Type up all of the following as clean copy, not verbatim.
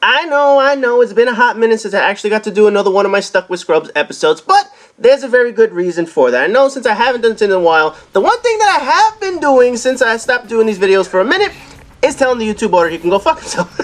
I know, it's been a hot minute since I actually got to do another one of my Stuck with Scrubs episodes, but there's a very good reason for that. I know since I haven't done it in a while, the one thing that I have been doing since I stopped doing these videos for a minute is telling the YouTube auditor he can go fuck himself.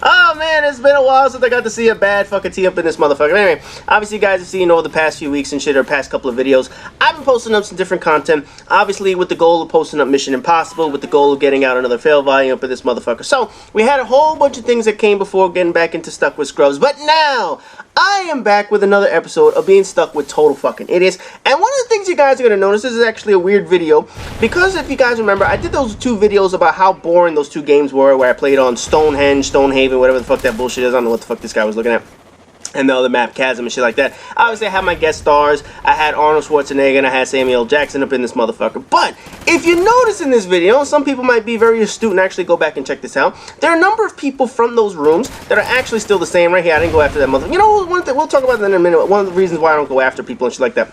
Oh man, it's been a while since I got to see a bad fucking tee up in this motherfucker. Anyway, obviously you guys have seen over the past few weeks and shit, or past couple of videos, I've been posting up some different content, obviously with the goal of posting up Mission Impossible, with the goal of getting out another fail volume up in this motherfucker. So, we had a whole bunch of things that came before getting back into Stuck with Scrubs, but now, I am back with another episode of being stuck with total fucking idiots. And one of the things you guys are going to notice, this is actually a weird video, because if you guys remember, I did those two videos about how boring those two games were, where I played on Stonehenge, Stonehaven, whatever the fuck that bullshit is. I don't know what the fuck this guy was looking at. And the other map, Chasm and shit like that. Obviously, I had my guest stars. I had Arnold Schwarzenegger and I had Samuel L. Jackson up in this motherfucker. But, if you notice in this video, some people might be very astute and actually go back and check this out. There are a number of people from those rooms that are actually still the same right here. I didn't go after that motherfucker. You know, one thing, we'll talk about that in a minute. One of the reasons why I don't go after people and shit like that.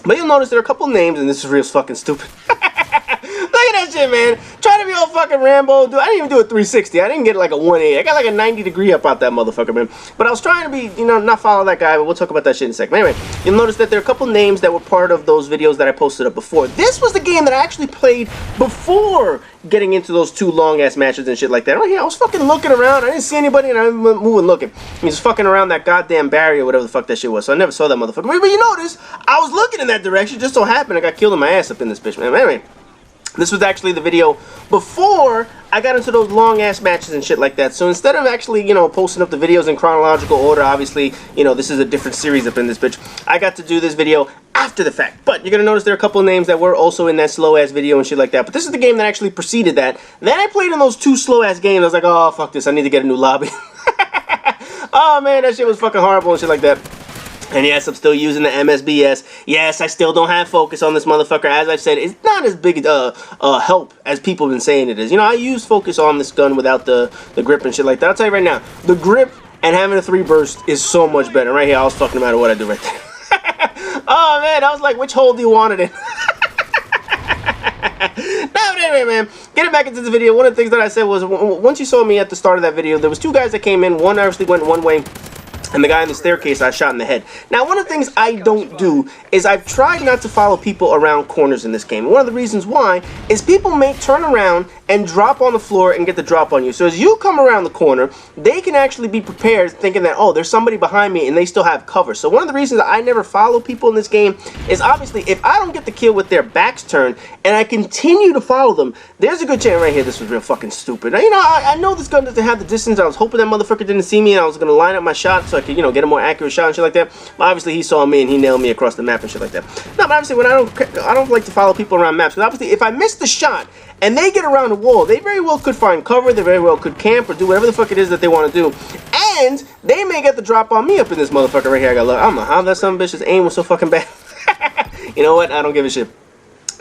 But you'll notice there are a couple names, and this is real fucking stupid. Look at that shit, man. Trying to be all fucking Rambo. Dude, I didn't even do a 360. I didn't get like a 180. I got like a 90-degree up out that motherfucker, man. But I was trying to be, you know, not follow that guy, but we'll talk about that shit in a second. Anyway, you'll notice that there are a couple names that were part of those videos that I posted up before. This was the game that I actually played before getting into those two long-ass matches and shit like that. Right here, I was fucking looking around. I didn't see anybody, and I didn't move and looking. He was fucking around that goddamn barrier, whatever the fuck that shit was. So I never saw that motherfucker. But you notice, I was looking in that direction. Just so happened I got killed in my ass up in this bitch, man. Anyway. This was actually the video before I got into those long-ass matches and shit like that. So instead of actually, you know, posting up the videos in chronological order, obviously, you know, this is a different series up in this bitch. I got to do this video after the fact. But you're going to notice there are a couple of names that were also in that slow-ass video and shit like that. But this is the game that actually preceded that. Then I played in those two slow-ass games. I was like, oh, fuck this. I need to get a new lobby. Oh, man, that shit was fucking horrible and shit like that. And yes, I'm still using the MSBS. Yes, I still don't have focus on this motherfucker. As I've said, it's not as big help as people have been saying it is. You know, I use focus on this gun without the grip and shit like that. I'll tell you right now, the grip and having a 3 burst is so much better. Right here, I was fucking no matter what I do right there. Oh, man, I was like, which hole do you want it in? No, but anyway, man, getting back into the video, one of the things that I said was, once you saw me at the start of that video, there was 2 guys that came in. One actually went one way, and the guy in the staircase I shot in the head. Now, one of the things I don't do is I've tried not to follow people around corners in this game. And one of the reasons why is people may turn around and drop on the floor and get the drop on you. So as you come around the corner, they can actually be prepared thinking that, oh, there's somebody behind me and they still have cover. So one of the reasons I never follow people in this game is obviously if I don't get the kill with their backs turned and I continue to follow them, there's a good chance right here this was real fucking stupid. Now, you know, I know this gun doesn't have the distance. I was hoping that motherfucker didn't see me and I was going to line up my shot so I could, you know, get a more accurate shot and shit like that. But obviously he saw me and he nailed me across the map and shit like that. No, but obviously when I don't like to follow people around maps, because obviously if I miss the shot and they get around the wall, they very well could find cover, they very well could camp or do whatever the fuck it is that they want to do. And they may get the drop on me up in this motherfucker right here. I don't know how that son of a bitch's aim was so fucking bad. You know what? I don't give a shit.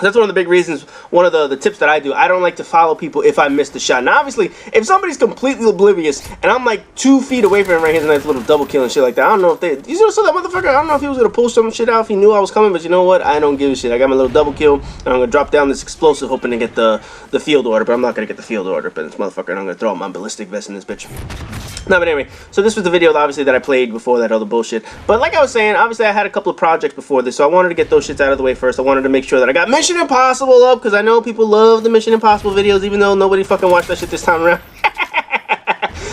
That's one of the big reasons, one of the tips that I do. I don't like to follow people if I miss the shot. Now, obviously, if somebody's completely oblivious and I'm like 2 feet away from him right here, a nice little double kill and shit like that. I don't know if they, you saw that motherfucker? I don't know if he was going to pull some shit out if he knew I was coming, but you know what? I don't give a shit. I got my little double kill, and I'm going to drop down this explosive hoping to get the field order, but I'm not going to get the field order up in this motherfucker, and I'm going to throw out my ballistic vest in this bitch. No, but anyway, so this was the video, obviously, that I played before that other bullshit. But like I was saying, obviously, I had a couple of projects before this, so I wanted to get those shits out of the way first. I wanted to make sure that I got Mission Impossible up, because I know people love the Mission Impossible videos, even though nobody fucking watched that shit this time around.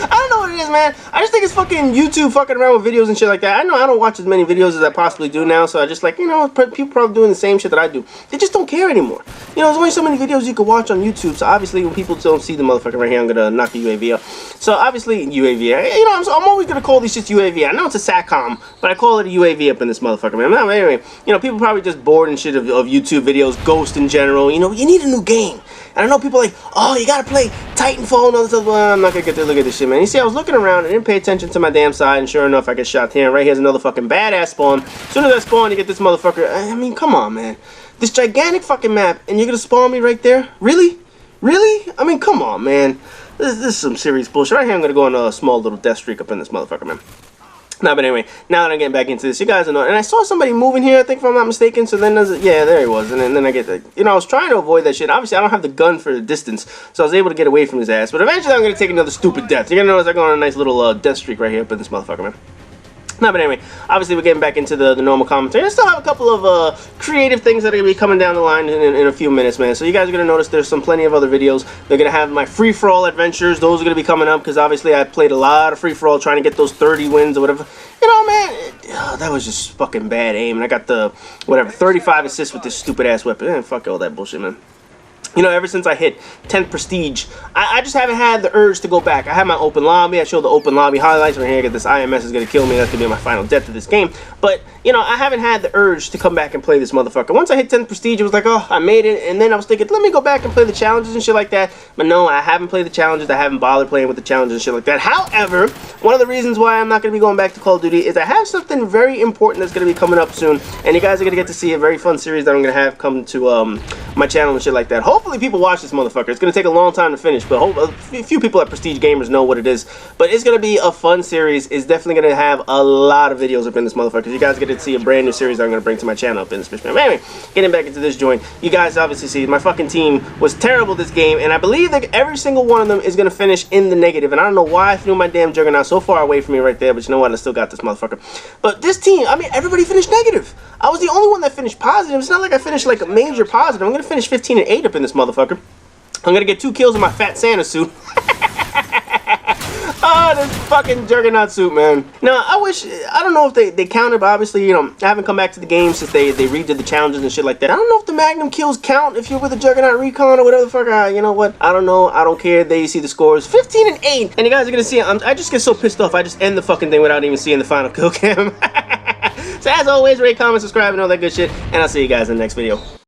I don't know what it is, man. I just think it's fucking YouTube fucking around with videos and shit like that. I know I don't watch as many videos as I possibly do now, so I just like, you know, people probably doing the same shit that I do. They just don't care anymore. You know, there's only so many videos you can watch on YouTube, so obviously when people don't see the motherfucker right here, I'm gonna knock the UAV up. So obviously, UAV, you know, I'm always gonna call these shits UAV. I know it's a SATCOM, but I call it a UAV up in this motherfucker, man. Now, anyway, you know, people probably just bored and shit of YouTube videos, Ghost in general. You know, you need a new game. And I know people are like, oh, you gotta play Titanfall and all this stuff. Well, I'm not gonna get to look at this shit, man. You see, I was looking around and didn't pay attention to my damn side, and sure enough, I get shot here. And right here's another fucking badass spawn. As soon as I spawn, you get this motherfucker. I mean, come on, man. This gigantic fucking map, and you're gonna spawn me right there? Really? Really? I mean, come on, man. This is some serious bullshit. Right here, I'm gonna go on a small little death streak up in this motherfucker, man. No, but anyway, now that I'm getting back into this, you guys know, and I saw somebody moving here, I think, if I'm not mistaken, so then yeah, there he was, and then I get the, you know, I was trying to avoid that shit. Obviously, I don't have the gun for the distance, so I was able to get away from his ass, but eventually I'm going to take another stupid death. You're going to notice I go on a nice little death streak right here up in this motherfucker, man. No, but anyway, obviously we're getting back into the normal commentary. I still have a couple of creative things that are going to be coming down the line in a few minutes, man. So you guys are going to notice there's plenty of other videos. They're going to have my free-for-all adventures. Those are going to be coming up because obviously I played a lot of free-for-all trying to get those 30 wins or whatever. You know, man, that was just fucking bad aim. And I got the, whatever, 35 assists with this stupid-ass weapon. Fuck all that bullshit, man. You know, ever since I hit 10th Prestige, I just haven't had the urge to go back. I have my open lobby. I show the open lobby highlights. Right here, I get this IMS is going to kill me. That's going to be my final death of this game. But, you know, I haven't had the urge to come back and play this motherfucker. Once I hit 10th Prestige, it was like, oh, I made it. And then I was thinking, let me go back and play the challenges and shit like that. But no, I haven't played the challenges. I haven't bothered playing with the challenges and shit like that. However, one of the reasons why I'm not going to be going back to Call of Duty is I have something very important that's going to be coming up soon. And you guys are going to get to see a very fun series that I'm going to have come to my channel and shit like that. Hopefully people watch this motherfucker. It's going to take a long time to finish, but a few people at Prestige Gamers know what it is. But it's going to be a fun series. It's definitely going to have a lot of videos up in this motherfucker. You guys get to see a brand new series that I'm going to bring to my channel up in this bitch, man. Anyway, getting back into this joint, you guys obviously see my fucking team was terrible this game, and I believe that every single one of them is going to finish in the negative, and I don't know why I threw my damn Juggernaut so far away from me right there, but you know what? I still got this motherfucker. But this team, I mean, everybody finished negative. I was the only one that finished positive. It's not like I finished like a major positive. I'm going to finish 15 and 8 up in this motherfucker. I'm gonna get 2 kills in my fat Santa suit. Oh, this fucking Juggernaut suit, man. Now, I don't know if they counted, but obviously, you know, I haven't come back to the game since they redid the challenges and shit like that. I don't know if the Magnum kills count if you're with a Juggernaut Recon or whatever the fuck. You know what? I don't know. I don't care. There you see the scores. 15 and 8. And you guys are gonna see, I just get so pissed off. I just end the fucking thing without even seeing the final kill cam. So as always, rate, comment, subscribe, and all that good shit. And I'll see you guys in the next video.